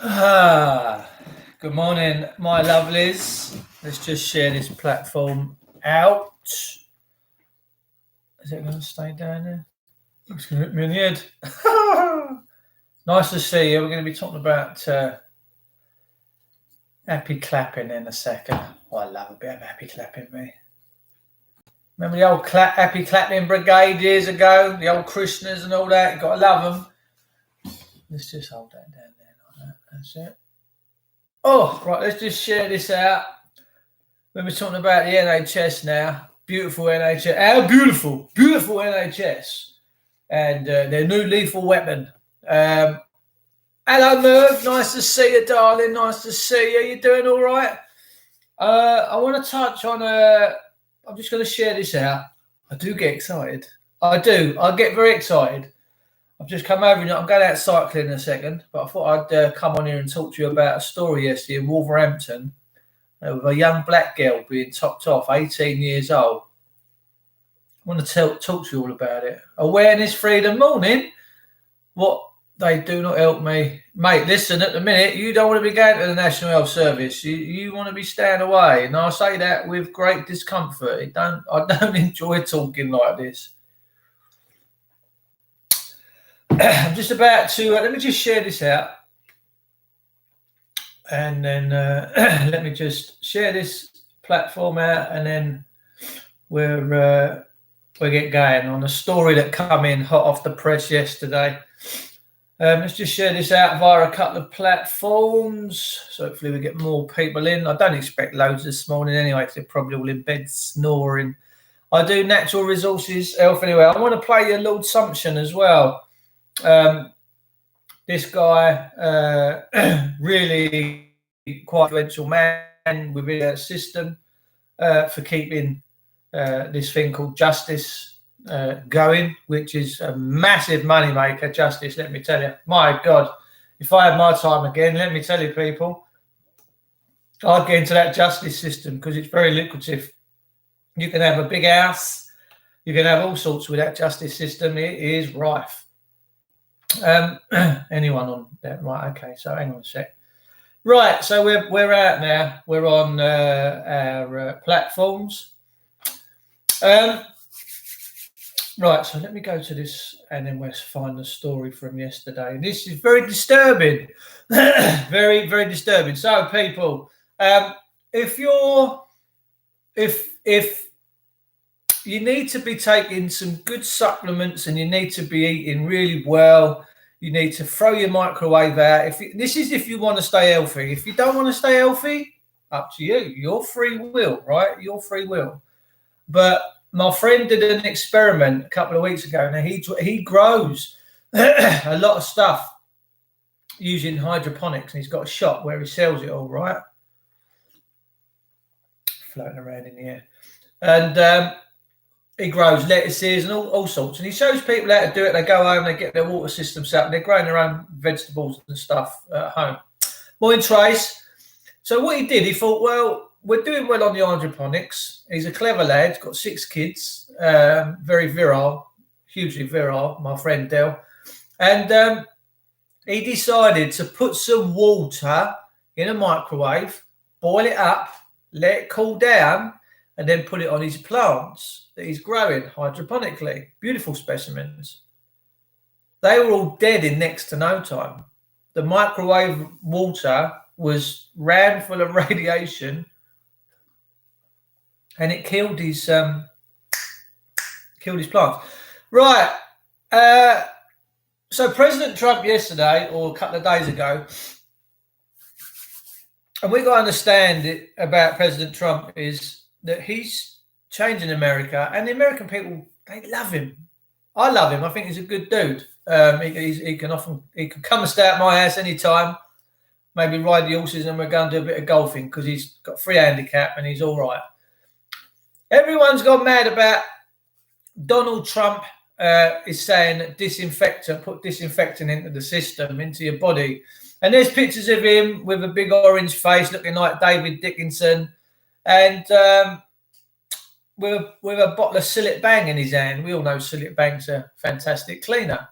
Good morning, my lovelies. Let's just share this platform out. Is it going to stay down there? It's going to hit me in the head. Nice to see you. We're going to be talking about happy clapping in a second. Oh, I love a bit of happy clapping, me. Remember the old happy clapping brigade years ago? The old Krishners and all that? You've got to love them. Let's just hold that down there like that. That's it. Oh, right, let's just share this out. We're talking about the NHS now. Beautiful NHS. How beautiful. Beautiful NHS. And their new lethal weapon. Hello, Merv. Nice to see you, darling. Nice to see you. You doing all right? I want to touch on... I'm just going to share this out. I do get excited. I do. I get very excited. I've just come over and I'm going out cycling in a second, but I thought I'd come on here and talk to you about a story yesterday in Wolverhampton with a young black girl being topped off, 18 years old. I want to talk to you all about it. Awareness, freedom, morning. What they do not help me. Mate, listen, at the minute, you don't want to be going to the National Health Service. You want to be staying away. And I say that with great discomfort. I don't enjoy talking like this. I'm just about to, let me just share this out. And then let me just share this platform out, and then we'll get going on a story that come in hot off the press yesterday. Let's just share this out via a couple of platforms. So hopefully we get more people in. I don't expect loads this morning anyway, because they're probably all in bed snoring. I do natural resources health anyway. I want to play you Lord Sumption as well. This guy, really quite influential man within our system for keeping this thing called justice going, which is a massive money maker. Justice, let me tell you. My God, if I had my time again, let me tell you, people, I'd get into that justice system because it's very lucrative. You can have a big house, you can have all sorts with that justice system. It is rife. Anyone on that? Right, okay, so hang on a sec. Right, so we're out now. We're on our platforms. Right, so let me go to this, and then we'll find the story from yesterday. This is very disturbing. Very, very disturbing. So, people, if you need to be taking some good supplements and you need to be eating really well, you need to throw your microwave out. This is if you want to stay healthy. If you don't want to stay healthy, up to you. Your free will, right? Your free will. But my friend did an experiment a couple of weeks ago. Now he grows a lot of stuff using hydroponics, and he's got a shop where he sells it all, right? Floating around in the air. And he grows lettuces and all sorts. And he shows people how to do it. They go home, they get their water system set up. They're growing their own vegetables and stuff at home. Morning, Trace. So what he did, he thought, well, we're doing well on the hydroponics. He's a clever lad. He's got 6 kids. Very virile, hugely virile, my friend Del. And he decided to put some water in a microwave, boil it up, let it cool down, and then put it on his plants that he's growing hydroponically. Beautiful specimens. They were all dead in next to no time. The microwave water ran full of radiation, and it killed his plants. Right. So President Trump yesterday, or a couple of days ago, and we got to understand it about President Trump is that he's changing America, and the American people, they love him. I love him. I think he's a good dude. He can come and stay at my house anytime, maybe ride the horses, and we're going to do a bit of golfing because he's got free handicap and he's all right. Everyone's gone mad about Donald Trump is saying that put disinfectant into the system, into your body. And there's pictures of him with a big orange face looking like David Dickinson, and with a bottle of Cillit Bang in his hand. We all know Cillit Bang's a fantastic cleaner.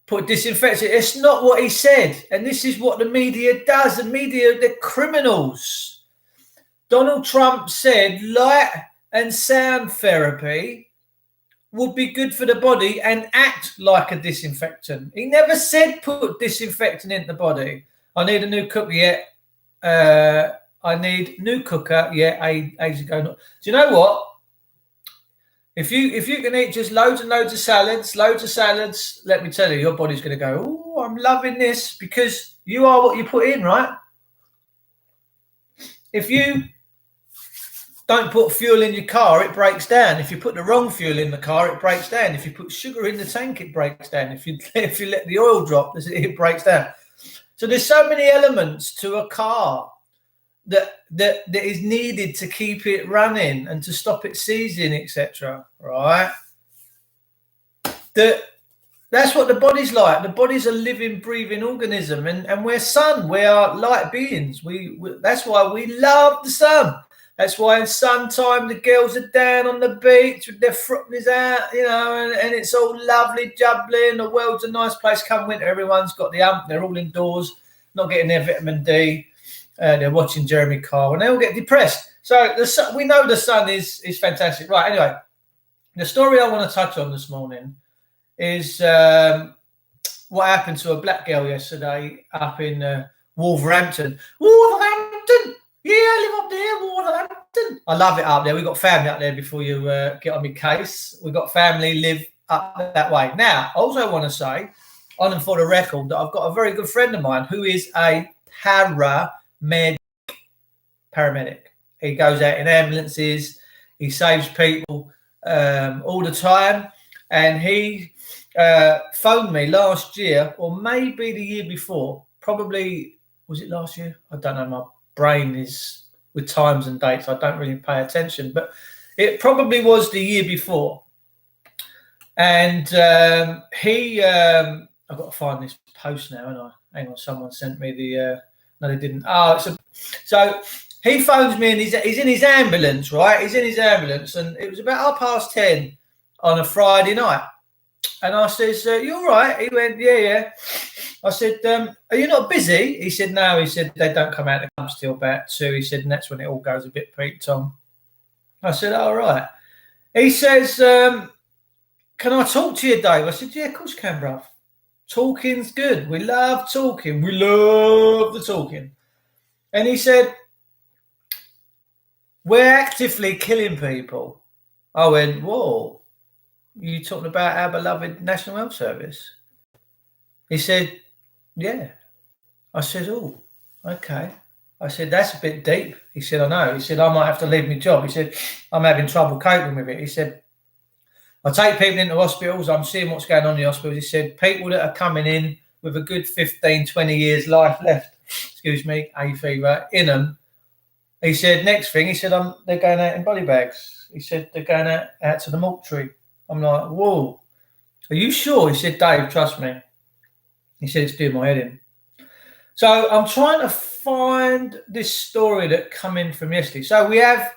put disinfectant. It's not what he said. And this is what the media does. The media, they're criminals. Donald Trump said light and sound therapy would be good for the body and act like a disinfectant. He never said put disinfectant in the body. I need a new cooker yet. I need new cooker. Yeah, ages ago. Do you know what? If you can eat just loads and loads of salads, let me tell you, your body's going to go, oh, I'm loving this, because you are what you put in, right? If you don't put fuel in your car, it breaks down. If you put the wrong fuel in the car, it breaks down. If you put sugar in the tank, it breaks down. If you let the oil drop, it breaks down. So there's so many elements to a car that is needed to keep it running and to stop it seizing, etc. Right? That's what the body's like. The body's a living, breathing organism, and we're sun. We are light beings. That's why we love the sun. That's why in sun time the girls are down on the beach with their frotnies out, and it's all lovely, jubbly, and the world's a nice place. Come winter, everyone's got the hump. They're all indoors, not getting their vitamin D. They're watching Jeremy Kyle, and they all get depressed. So we know the sun is fantastic. Right, anyway, the story I want to touch on this morning is what happened to a black girl yesterday up in Wolverhampton. Wolverhampton! Yeah, I live up there, Wolverhampton. I love it up there. We've got family up there before you get on my case. We've got family live up that way. Now, I also want to say, on and for the record, that I've got a very good friend of mine who is a paramedic. He goes out in ambulances. He saves people all the time. And he phoned me last year, or maybe the year before. Probably, was it last year? I don't know. My brain is with times and dates. I don't really pay attention. But it probably was the year before. And I've got to find this post now, haven't I? Hang on, someone sent me the... No, they didn't. So he phones me and he's in his ambulance, right? He's in his ambulance, and it was about 10:30 on a Friday night. And I says, you all right? He went, yeah. I said, are you not busy? He said, no. He said, they don't come out of the clubs till about 2. He said, and that's when it all goes a bit peaked, Tom. I said, all right. He says, can I talk to you, Dave? I said, yeah, of course you can, bruv. Talking's good. We love talking. We love the talking. And he said, we're actively killing people. I went, whoa, you talking about our beloved National Health Service? He said, yeah. I said, oh, okay. I said, that's a bit deep. He said, I know. He said, I might have to leave my job. He said, I'm having trouble coping with it. He said, I take people into hospitals. I'm seeing what's going on in the hospitals. He said, people that are coming in with a good 15, 20 years life left, hay fever, in them. He said, next thing, he said, they're going out in body bags. He said, they're going out to the mortuary. I'm like, whoa, are you sure? He said, Dave, trust me. He said, it's doing my head in. So I'm trying to find this story that come in from yesterday. So we have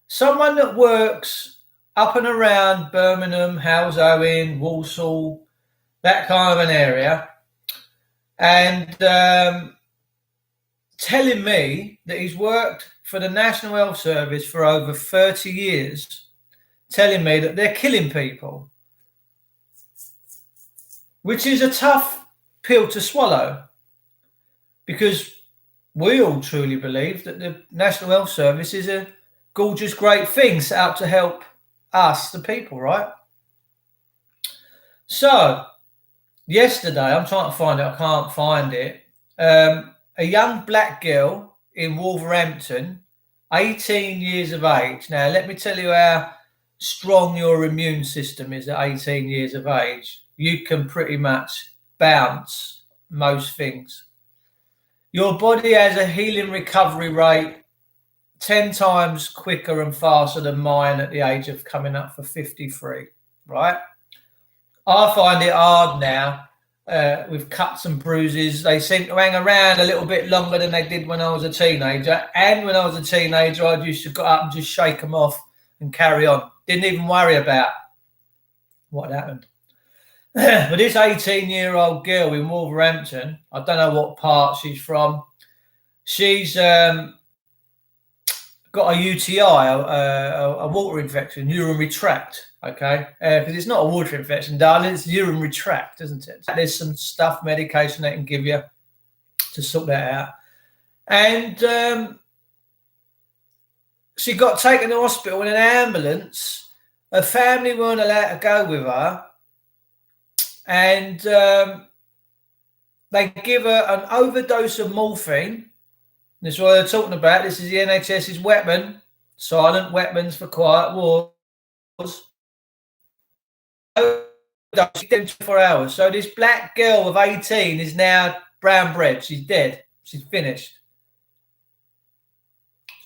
someone that works up and around Birmingham, Halesowen, Walsall, that kind of an area, and telling me that he's worked for the National Health Service for over 30 years, telling me that they're killing people, which is a tough pill to swallow, because we all truly believe that the National Health Service is a gorgeous, great thing set up to help us, the people, right? So, yesterday, I'm trying to find it. I can't find it. A young black girl in Wolverhampton, 18 years of age. Now, let me tell you how strong your immune system is at 18 years of age. You can pretty much bounce most things. Your body has a healing recovery rate 10 times quicker and faster than mine at the age of coming up for 53, right? I find it hard now with cuts and bruises. They seem to hang around a little bit longer than they did when I was a teenager. And when I was a teenager, I used to go up and just shake them off and carry on. Didn't even worry about what happened. But this 18-year-old girl in Wolverhampton, I don't know what part she's from. She's got a UTI, a water infection, urinary tract. Okay, because it's not a water infection, darling. It's urinary tract, isn't it? There's some stuff, medication they can give you to sort that out. And she got taken to hospital in an ambulance. Her family weren't allowed to go with her, and they give her an overdose of morphine. This is what they're talking about. This is the NHS's weapon, silent weapons for quiet wars. 24 hours. So this black girl of 18 is now brown bread. She's dead. She's finished.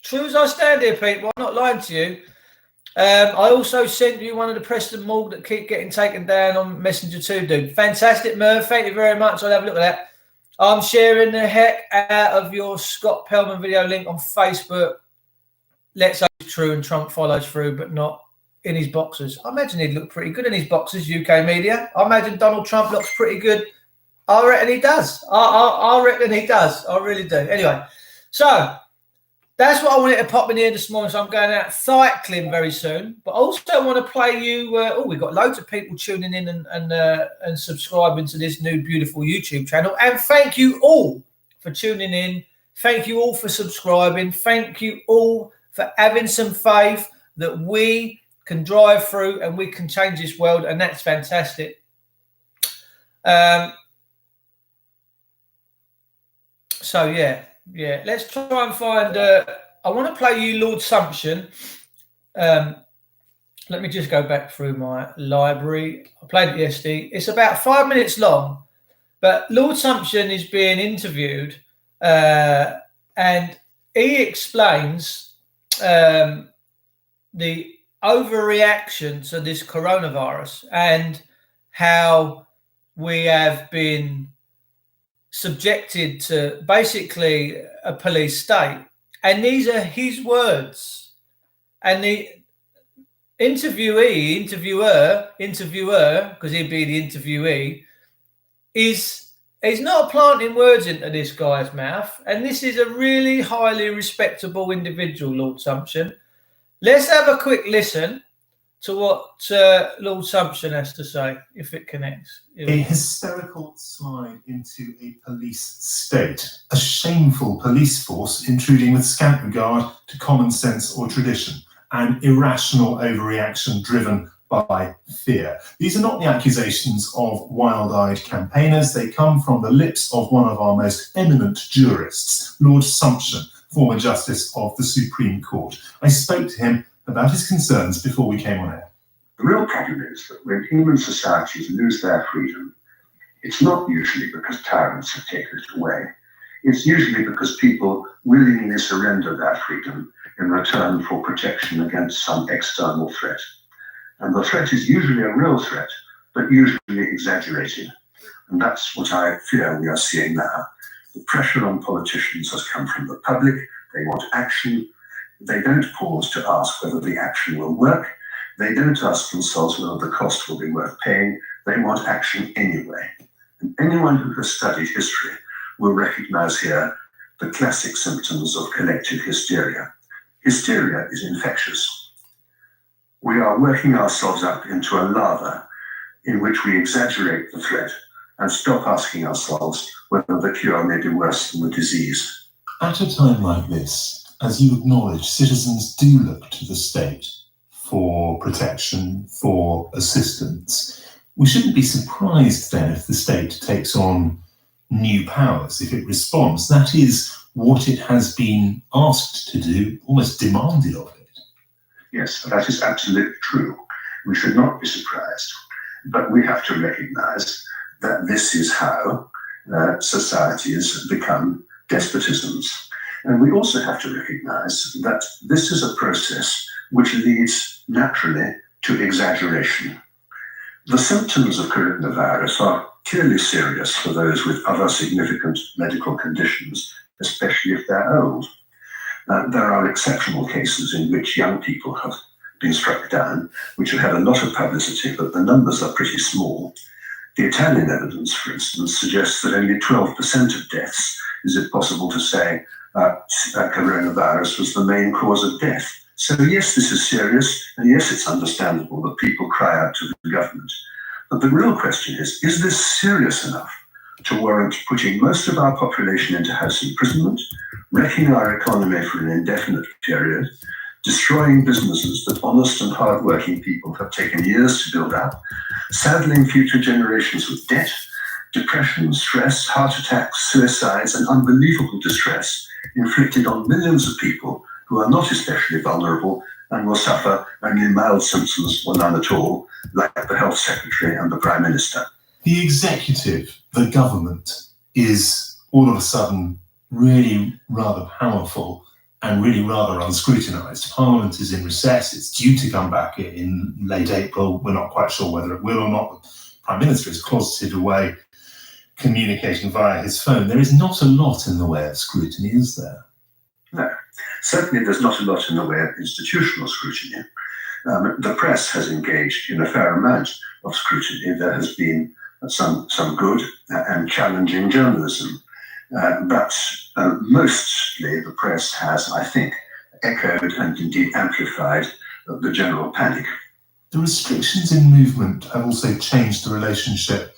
True as I stand here, people. I'm not lying to you. I also sent you one of the Preston Morgue that keep getting taken down on Messenger 2, dude. Fantastic, Merv. Thank you very much. I'll have a look at that. I'm sharing the heck out of your Scott Pellman video link on Facebook. Let's hope it's true and Trump follows through, but not in his boxers. I imagine he'd look pretty good in his boxers, UK media. I imagine Donald Trump looks pretty good. I reckon he does. I reckon he does. I really do. Anyway, so that's what I wanted to pop in here this morning. So I'm going out cycling very soon. But also I want to play you. We've got loads of people tuning in and subscribing to this new beautiful YouTube channel. And thank you all for tuning in. Thank you all for subscribing. Thank you all for having some faith that we can drive through and we can change this world. And that's fantastic. So, yeah. Let's try and find. I want to play you Lord Sumption. Let me just go back through my library. I played it yesterday. It's about 5 minutes long, but Lord Sumption is being interviewed, and he explains the overreaction to this coronavirus and how we have been subjected to basically a police state. And these are his words. And the interviewer, because he'd be the interviewee, is not planting words into this guy's mouth. And this is a really highly respectable individual, Lord Sumption. Let's have a quick listen to what Lord Sumption has to say, if it connects. A hysterical slide into a police state, a shameful police force intruding with scant regard to common sense or tradition, an irrational overreaction driven by fear. These are not the accusations of wild-eyed campaigners. They come from the lips of one of our most eminent jurists, Lord Sumption, former Justice of the Supreme Court. I spoke to him about his concerns before we came on air. The real problem is that when human societies lose their freedom, it's not usually because tyrants have taken it away. It's usually because people willingly surrender their freedom in return for protection against some external threat. And the threat is usually a real threat, but usually exaggerated. And that's what I fear we are seeing now. The pressure on politicians has come from the public. They want action. They don't pause to ask whether the action will work. They don't ask themselves whether the cost will be worth paying. They want action anyway. And anyone who has studied history will recognize here the classic symptoms of collective hysteria. Hysteria is infectious. We are working ourselves up into a lather in which we exaggerate the threat and stop asking ourselves whether the cure may be worse than the disease. At a time like this, as you acknowledge, citizens do look to the state for protection, for assistance. We shouldn't be surprised then if the state takes on new powers, if it responds. That is what it has been asked to do, almost demanded of it. Yes, that is absolutely true. We should not be surprised. But we have to recognize that this is how societies become despotisms. And we also have to recognize that this is a process which leads naturally to exaggeration. The symptoms of coronavirus are clearly serious for those with other significant medical conditions, especially if they're old. There are exceptional cases in which young people have been struck down, which have had a lot of publicity, but the numbers are pretty small. The Italian evidence, for instance, suggests that only 12% of deaths is it possible to say coronavirus was the main cause of death. So yes, this is serious, and yes, it's understandable that people cry out to the government. But the real question is this serious enough to warrant putting most of our population into house imprisonment, wrecking our economy for an indefinite period, destroying businesses that honest and hard-working people have taken years to build up, saddling future generations with debt, depression, stress, heart attacks, suicides, and unbelievable distress inflicted on millions of people who are not especially vulnerable and will suffer only mild symptoms or none at all, like the Health Secretary and the Prime Minister. The executive, the government, is all of a sudden really rather powerful and really rather unscrutinised. Parliament is in recess. It's due to come back in late April. We're not quite sure whether it will or not. The Prime Minister is closeted away, communicating via his phone. There is not a lot in the way of scrutiny, is there? No, certainly there's not a lot in the way of institutional scrutiny. The press has engaged in a fair amount of scrutiny. There has been some good and challenging journalism. But mostly the press has, I think, echoed and indeed amplified the general panic. The restrictions in movement have also changed the relationship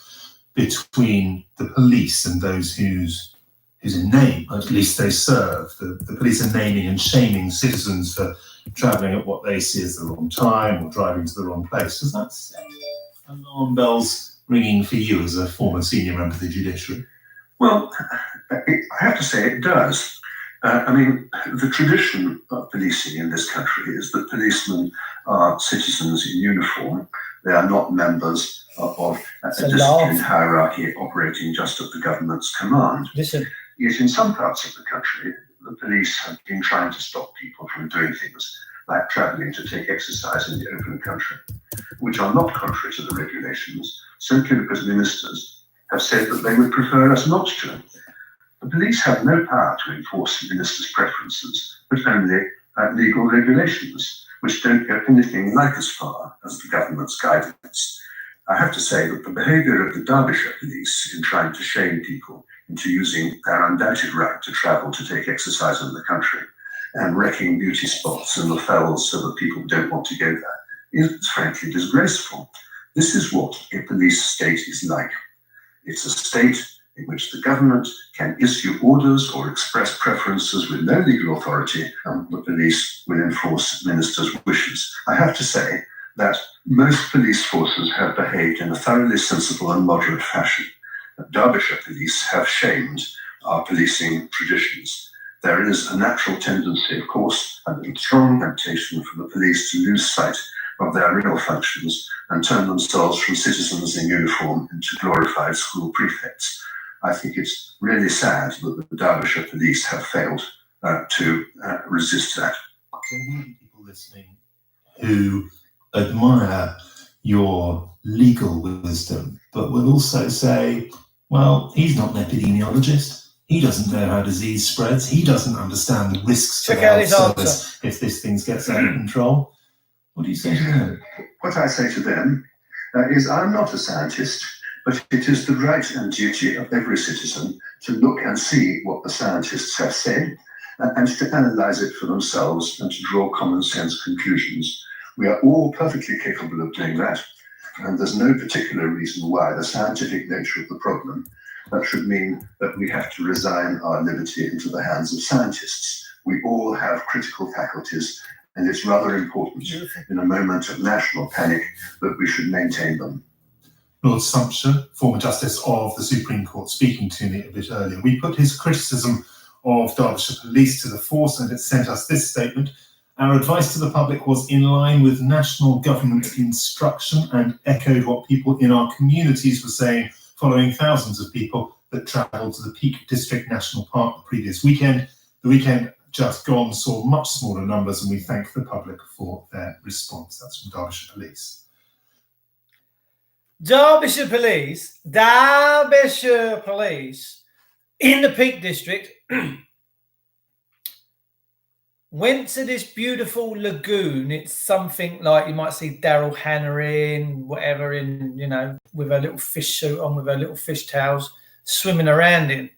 between the police and those whose in name, at least they serve. The police are naming and shaming citizens for travelling at what they see as the wrong time or driving to the wrong place. Does that set alarm bells ringing for you as a former senior member of the judiciary? Well, I have to say it does. The tradition of policing in this country is that policemen are citizens in uniform. They are not members of a disciplined hierarchy operating just at the government's command. Listen. Yet in some parts of the country, the police have been trying to stop people from doing things like travelling to take exercise in the open country, which are not contrary to the regulations, simply because ministers have said that they would prefer us not to. The police have no power to enforce ministers' preferences, but only legal regulations, which don't go anything like as far as the government's guidance. I have to say that the behaviour of the Derbyshire police in trying to shame people into using their undoubted right to travel to take exercise in the country and wrecking beauty spots in the fells so that people don't want to go there is frankly disgraceful. This is what a police state is like. It's a state in which the government can issue orders or express preferences with no legal authority, and the police will enforce ministers' wishes. I have to say that most police forces have behaved in a thoroughly sensible and moderate fashion. Derbyshire police have shamed our policing traditions. There is a natural tendency, of course, and a strong temptation for the police to lose sight of their real functions and turn themselves from citizens in uniform into glorified school prefects. I think it's really sad that the Derbyshire police have failed to resist that. There will be people listening who admire your legal wisdom, but will also say, well, he's not an epidemiologist. He doesn't know how disease spreads. He doesn't understand the risks to the health service if this thing gets out of control. What do you say to them? What I say to them is I'm not a scientist, but it is the right and duty of every citizen to look and see what the scientists have said and to analyse it for themselves and to draw common sense conclusions. We are all perfectly capable of doing that, and there's no particular reason why the scientific nature of the problem should mean that we have to resign our liberty into the hands of scientists. We all have critical faculties, and it's rather important in a moment of national panic that we should maintain them. Lord Sumption, former Justice of the Supreme Court, speaking to me a bit earlier. We put his criticism of Derbyshire Police to the force, and it sent us this statement. Our advice to the public was in line with national government instruction and echoed what people in our communities were saying following thousands of people that travelled to the Peak District National Park the previous weekend. The weekend just gone saw much smaller numbers, and we thank the public for their response. That's from Derbyshire Police. Derbyshire Police in the Peak District went to this beautiful lagoon. It's something like you might see Daryl Hannah in, whatever, in, with her little fish suit on, with her little fish towels, swimming around in.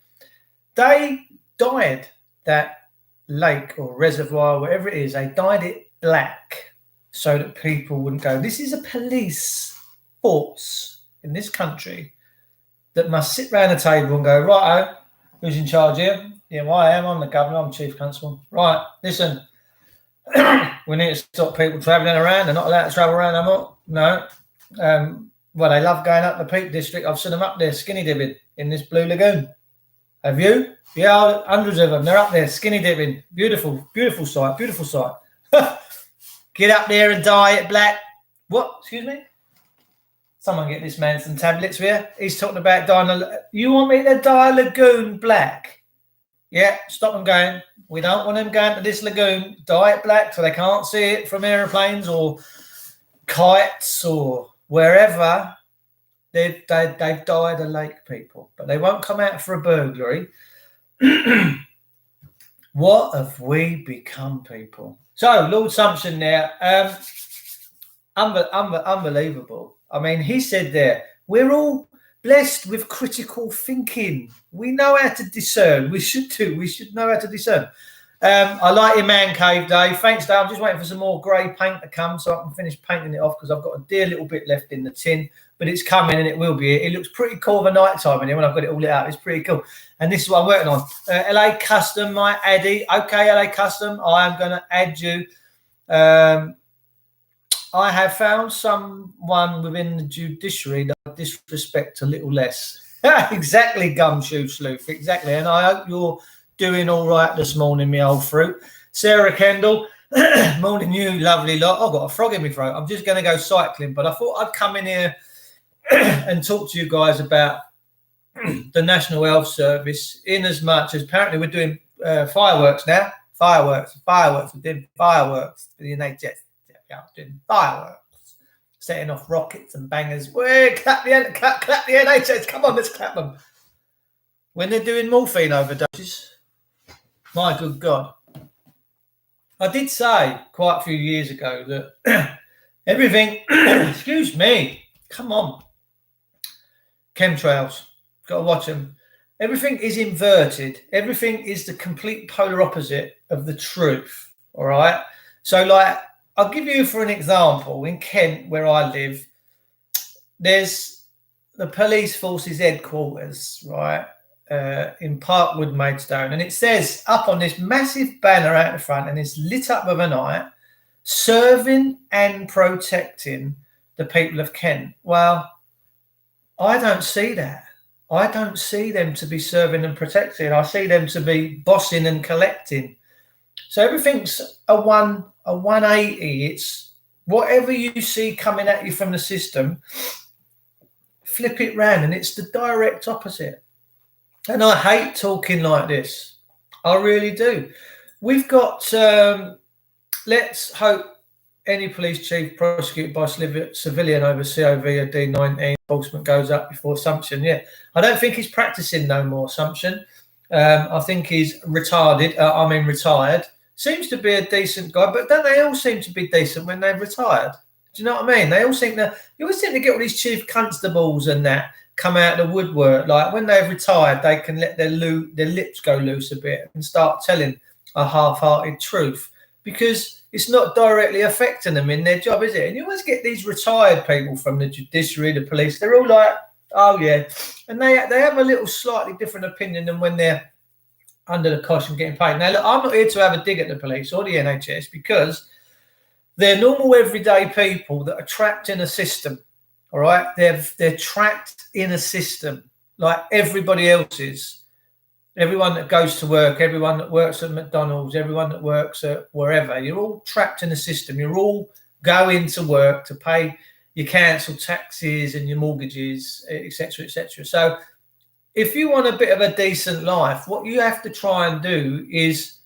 They dyed that lake or reservoir, whatever it is, they dyed it black so that people wouldn't go. This is a police force in this country that must sit round a table and go, right, who's in charge here? Yeah, well, I am. I'm the governor. I'm chief constable. Right, listen, we need to stop people travelling around. They're not allowed to travel around no more. No. Well, they love going up the Peak District. I've seen them up there skinny dipping in this blue lagoon. Have you? Yeah, hundreds of them. They're up there skinny dipping. Beautiful, beautiful sight. Beautiful sight. Get up there and dye it black. What? Excuse me? Someone get this man some tablets here. He's talking about dyeing you want me to dye a lagoon black? Yeah, stop them going. We don't want them going to this lagoon. Dye it black so they can't see it from aeroplanes or kites or wherever. They've dyed a lake, people. But they won't come out for a burglary. What have we become, people? So, Lord Sumption there. Unbelievable. I mean, he said there, we're all blessed with critical thinking. We know how to discern. We should do. We should know how to discern. I like your man cave, Dave. Thanks, Dave. I'm just waiting for some more grey paint to come so I can finish painting it off because I've got a dear little bit left in the tin, but it's coming and it will be. It looks pretty cool of a night time in here when I've got it all lit out. It's pretty cool. And this is what I'm working on. LA Custom, my Addy. Okay, LA Custom, I am going to add you. I have found someone within the judiciary that I disrespect a little less. Exactly, Gumshoe Sleuth. Exactly. And I hope you're doing all right this morning, me old fruit. Sarah Kendall, morning you, lovely lot. I've got a frog in my throat. I'm just going to go cycling, but I thought I'd come in here and talk to you guys about the National Health Service, in as much as apparently we're doing fireworks now. Fireworks. We're doing fireworks for the NHS. Doing fireworks, setting off rockets and bangers. Well, clap the NHS. Come on, let's clap them. When they're doing morphine overdoses, my good God. I did say quite a few years ago that everything, excuse me, come on, chemtrails, got to watch them. Everything is inverted. Everything is the complete polar opposite of the truth, all right? So, like, I'll give you for an example. In Kent, where I live, there's the police force's headquarters, right, in Parkwood, Maidstone. And it says up on this massive banner out the front, and it's lit up of a night, serving and protecting the people of Kent. Well, I don't see that. I don't see them to be serving and protecting. I see them to be bossing and collecting. So everything's a 180. It's whatever you see coming at you from the system, flip it round, and it's the direct opposite. And I hate talking like this. I really do. We've got, let's hope any police chief prosecuted by civilian over COV or D19 enforcement goes up before Sumption. Yeah, I don't think he's practicing no more, Sumption. I think he's retired. Seems to be a decent guy, but don't they all seem to be decent when they've retired? Do you know what I mean? They all seem to, you always seem to get all these chief constables and that come out of the woodwork. Like when they've retired, they can let their lips go loose a bit and start telling a half-hearted truth because it's not directly affecting them in their job, is it? And you always get these retired people from the judiciary, the police. They're all like, oh, yeah. And they have a little slightly different opinion than when they're under the cosh and getting paid. Now, look, I'm not here to have a dig at the police or the NHS because they're normal, everyday people that are trapped in a system, all right? They're trapped in a system like everybody else is. Everyone that goes to work, everyone that works at McDonald's, everyone that works at wherever, you're all trapped in a system. You're all going to work to pay your council taxes and your mortgages, etc., etc. So if you want a bit of a decent life, what you have to try and do is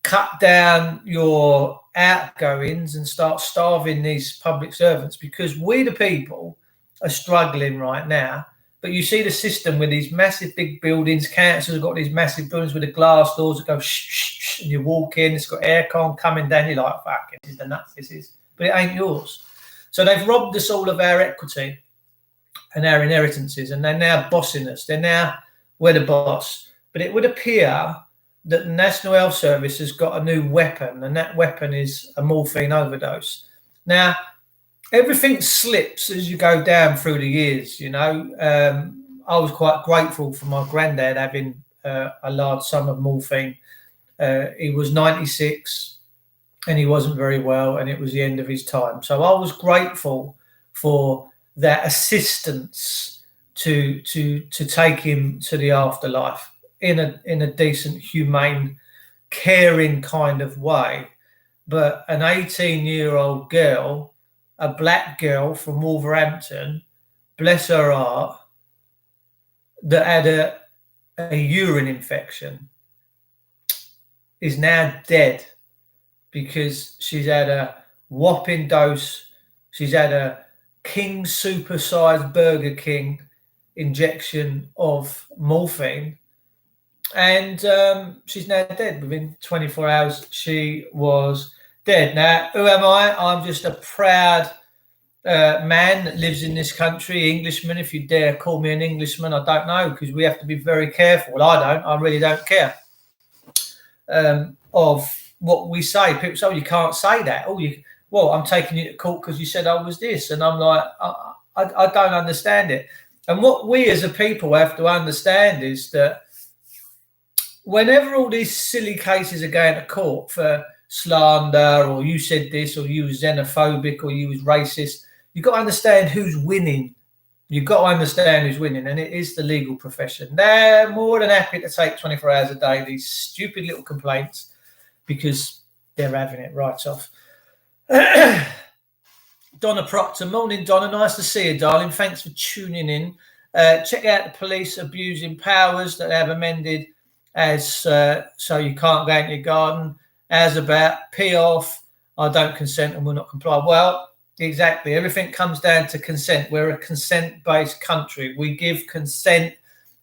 cut down your outgoings and start starving these public servants because we, the people, are struggling right now. But you see the system with these massive big buildings. Councils have got these massive buildings with the glass doors that go shh, shh, shh, and you walk in. It's got aircon coming down. You're like, fuck, this is the nuts, this is. But it ain't yours. So they've robbed us all of our equity. and our inheritances, and they're now bossing us. We're the boss. But it would appear that the National Health Service has got a new weapon, and that weapon is a morphine overdose. Now, everything slips as you go down through the years, you know. I was quite grateful for my granddad having a large sum of morphine. He was 96 and he wasn't very well, and it was the end of his time. So I was grateful for that assistance to take him to the afterlife in a decent, humane, caring kind of way. But an 18-year-old girl, a black girl from Wolverhampton, bless her heart, that had a urine infection, is now dead because she's had a whopping dose. She's had a King super-sized Burger King injection of morphine, and she's now dead. Within 24 hours, she was dead. Now, who am I? I'm just a proud man that lives in this country, Englishman. If you dare call me an Englishman, I don't know, because we have to be very careful. Well, I really don't care of what we say. People say, oh, you can't say that. Well, I'm taking you to court because you said I was this. And I'm like, I don't understand it. And what we as a people have to understand is that whenever all these silly cases are going to court for slander, or you said this, or you was xenophobic, or you was racist, you've got to understand who's winning. You've got to understand who's winning, and it is the legal profession. They're more than happy to take 24 hours a day, these stupid little complaints, because they're having it right off. Donna Proctor, morning, Donna. Nice to see you, darling. Thanks for tuning in. Check out the police abusing powers that they have amended as so you can't go into your garden. As about pee off, I don't consent and will not comply. Well, exactly. Everything comes down to consent. We're a consent-based country. We give consent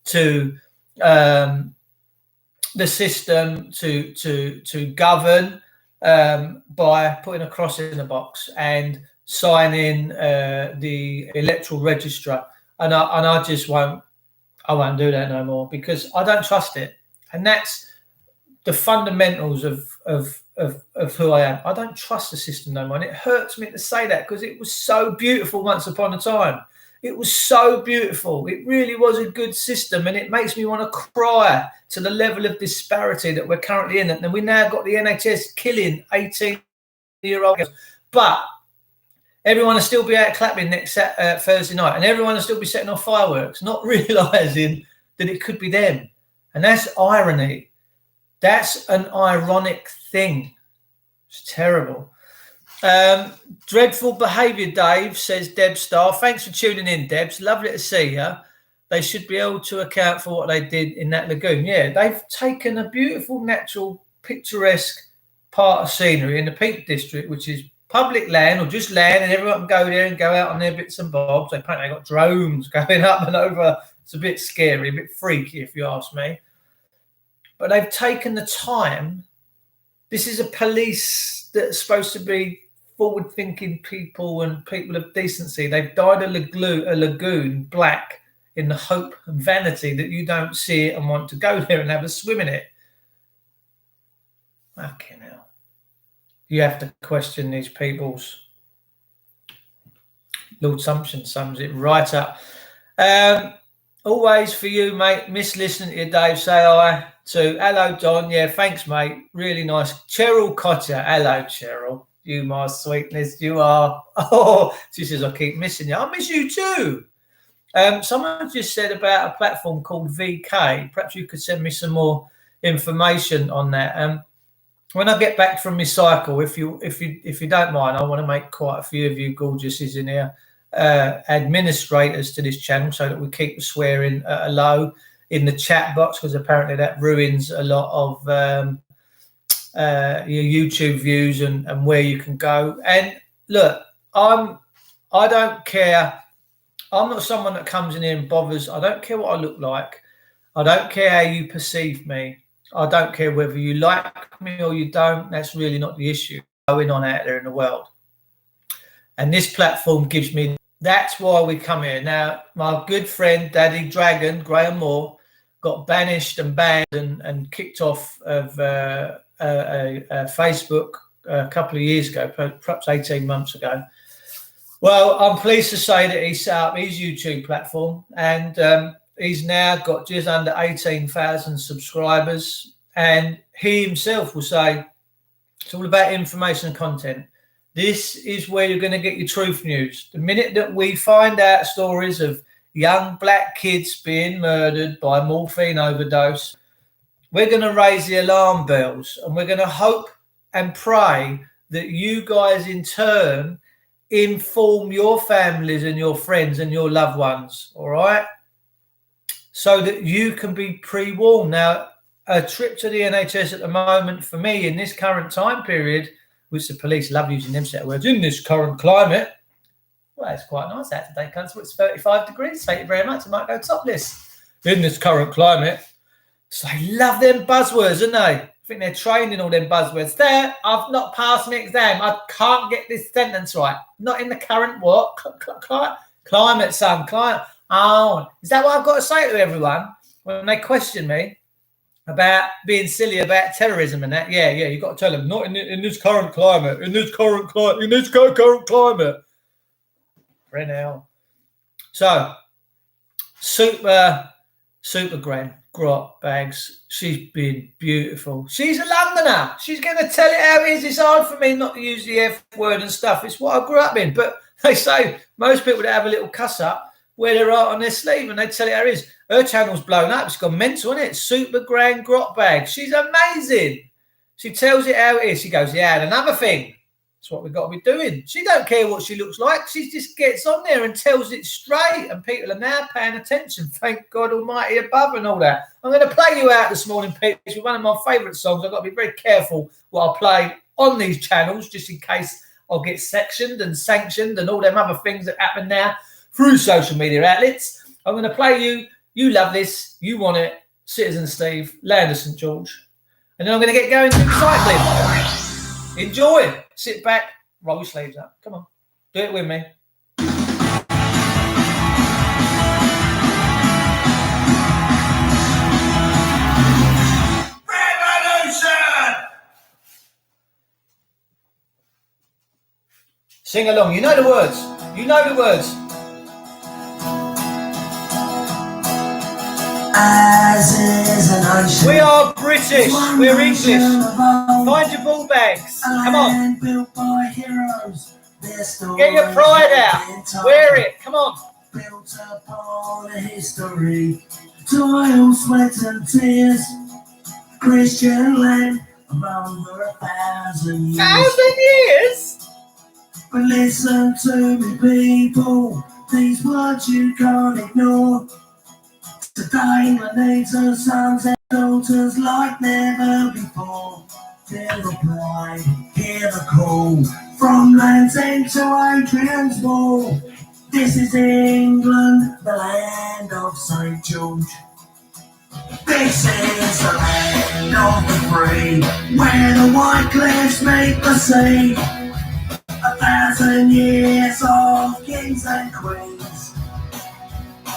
to the system to govern by putting a cross in the box and signing the electoral register. And I just won't do that no more, because I don't trust it. And that's the fundamentals of who I am. I don't trust the system no more. And it hurts me to say that, because it was so beautiful once upon a time. It was so beautiful. It really was a good system, and it makes me want to cry to the level of disparity that we're currently in. And we now got the NHS killing 18-year-olds. But everyone will still be out clapping next Thursday night, and everyone will still be setting off fireworks, not realising that it could be them. And that's irony. That's an ironic thing. It's terrible. Dreadful behaviour, Dave, says Deb Starr. Thanks for tuning in, Debs. Lovely to see you. They should be able to account for what they did in that lagoon. Yeah, they've taken a beautiful, natural, picturesque part of scenery in the Peak District, which is public land, or just land, and everyone can go there and go out on their bits and bobs. Apparently they've got drones going up and over. It's a bit scary, a bit freaky, if you ask me. But they've taken the time. This is a police that's supposed to be forward-thinking people and people of decency. They've dyed a lagoon black in the hope and vanity that you don't see it and want to go there and have a swim in it. Fucking hell. You have to question these people's. Lord Sumption sums it right up. Always for you, mate. Miss listening to you, Dave. Say hi to. Hello, Don. Yeah, thanks, mate. Really nice. Cheryl Cotter. Hello, Cheryl. You, my sweetness. You are. Oh, she says, I keep missing you. I miss you too. Someone just said about a platform called VK. Perhaps you could send me some more information on that. When I get back from my cycle, if you don't mind, I want to make quite a few of you gorgeouses in here administrators to this channel, so that we keep the swearing low in the chat box, because apparently that ruins a lot of your YouTube views and where you can go. And look, I don't care. I'm not someone that comes in here and bothers. I don't care what I look like. I don't care how you perceive me. I don't care whether you like me or you don't. That's really not the issue going on out there in the world. And this platform gives me That's why we come here. Now, my good friend, Daddy Dragon, Graham Moore, got banished and banned and kicked off of Facebook a couple of years ago, perhaps 18 months ago. Well, I'm pleased to say that he set up his YouTube platform, and he's now got just under 18,000 subscribers. And he himself will say it's all about information and content. This is where you're going to get your truth news. The minute that we find out stories of young black kids being murdered by morphine overdose, we're going to raise the alarm bells, and we're going to hope and pray that you guys in turn inform your families and your friends and your loved ones, all right? So that you can be pre-warned. Now, a trip to the NHS at the moment for me in this current time period, which the police love using them set of words, in this current climate. Well, it's quite nice out today, Constable. It's 35 degrees. Thank you very much. I might go topless. In this current climate. So they love them buzzwords, don't they? I think they're training all them buzzwords. There, I've not passed my exam. I can't get this sentence right. Not in the current what? Climate, son. Climate. Oh, is that what I've got to say to everyone when they question me about being silly about terrorism and that? Yeah, you've got to tell them, not in this current climate, in this current climate. Renell. So, super grand grot bags. She's been beautiful. She's a Londoner. She's going to tell it how it is. It's hard for me not to use the F word and stuff. It's what I grew up in. But they say most people that have a little cuss up wear their heart on their sleeve and they tell it how it is. Her channel's blown up. It's gone mental, isn't it? Super grand grot bag. She's amazing. She tells it how it is. She goes, yeah, and another thing. That's what we've got to be doing. She don't care what she looks like. She just gets on there and tells it straight. And people are now paying attention. Thank God Almighty above and all that. I'm going to play you out this morning, Pete, with one of my favourite songs. I've got to be very careful what I play on these channels, just in case I'll get sectioned and sanctioned and all them other things that happen now through social media outlets. I'm going to play you. You love this. You want it. Citizen Steve, Land of St George. And then I'm going to get going to cycling. Enjoy. Sit back. Roll your sleeves up. Come on. Do it with me. Revolution! Sing along. You know the words. You know the words. As is an ocean. We are British. We're English. Find your ball bags. Come on. Built by heroes. Get your pride out. Wear it. Come on. Built upon a history. Toil, sweat and tears. Christian land of over 1,000 years. 1,000 years? But listen to me, people. These words you can't ignore. Today my needs are sons and daughters like never before. Feel the pride, hear the call, from Land's End to Adrian's Wall. This is England, the land of St George. This is the land of the free, where the white cliffs meet the sea. 1,000 years of kings and queens,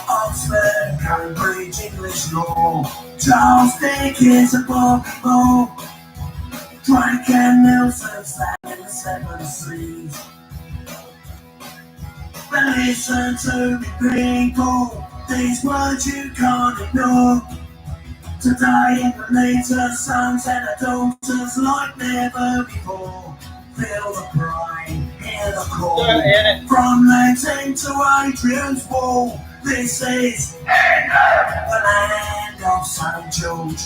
Oxford, Cambridge, English law, Charles Dickens and Bob Moore, Drake and Nelson sat in the 7 seas. But listen to me, people, these words you can't ignore. Today England needs her sons and her daughters like never before. Feel the pride, hear the call, from Land's End to Adrian's Wall. This is England, the land of St George.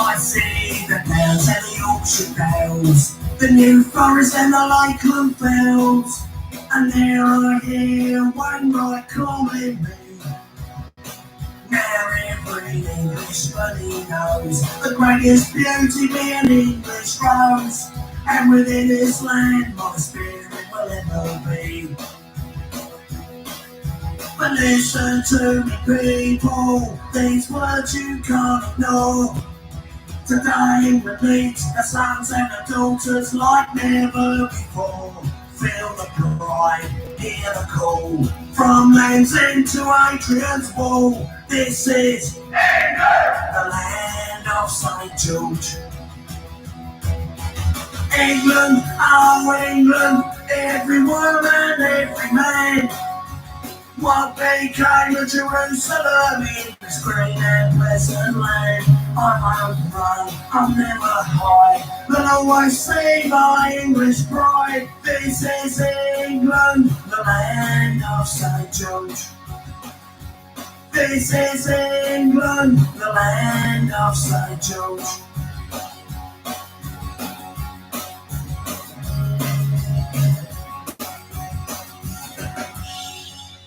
I see the downs and the Yorkshire dales, the New Forest and the Lakeland Fells, and there I hear one night calling me. Now every speak English, but he knows the greatest beauty be an English rose. And within this land, my spirit will ever be. But listen to me, people, these words you can't ignore. Today we meet the sons and the daughters like never before. Feel the pride, hear the call, from Land's End to Adrian's Wall. This is England, the land of St. George. England, oh England, every woman, every man. What became of Jerusalem in this green and pleasant land? I won't run, I'll never hide, but always see my English pride. This is England, the land of St. George. This is England, the land of St. George.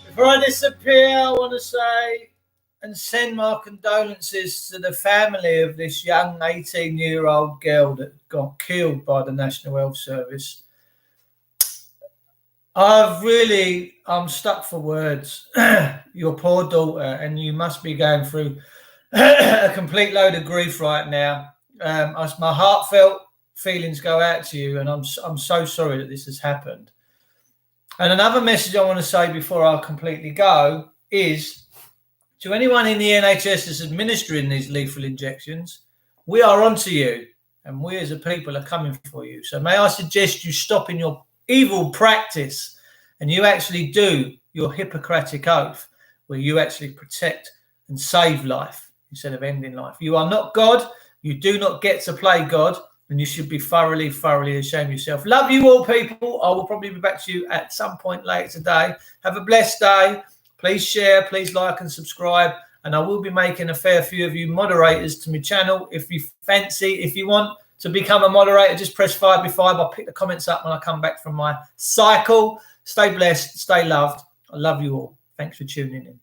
Before I disappear, I want to say and send my condolences to the family of this young 18-year-old girl that got killed by the National Health Service. I'm stuck for words. Your poor daughter, and you must be going through a complete load of grief right now. My heartfelt feelings go out to you, and I'm so sorry that this has happened. And another message I want to say before I completely go is to anyone in the NHS that's administering these lethal injections, we are onto you, and we as a people are coming for you. So may I suggest you stop in your evil practice and you actually do your Hippocratic oath, where you actually protect and save life instead of ending life. You are not God. You do not get to play God, and you should be thoroughly ashamed of yourself. Love you all, people. I will probably be back to you at some point later today. Have a blessed day. Please share, please like and subscribe. And I will be making a fair few of you moderators to my channel. If you fancy, if you want to become a moderator, just press 5 5. I'll pick the comments up when I come back from my cycle. Stay blessed, stay loved. I love you all. Thanks for tuning in.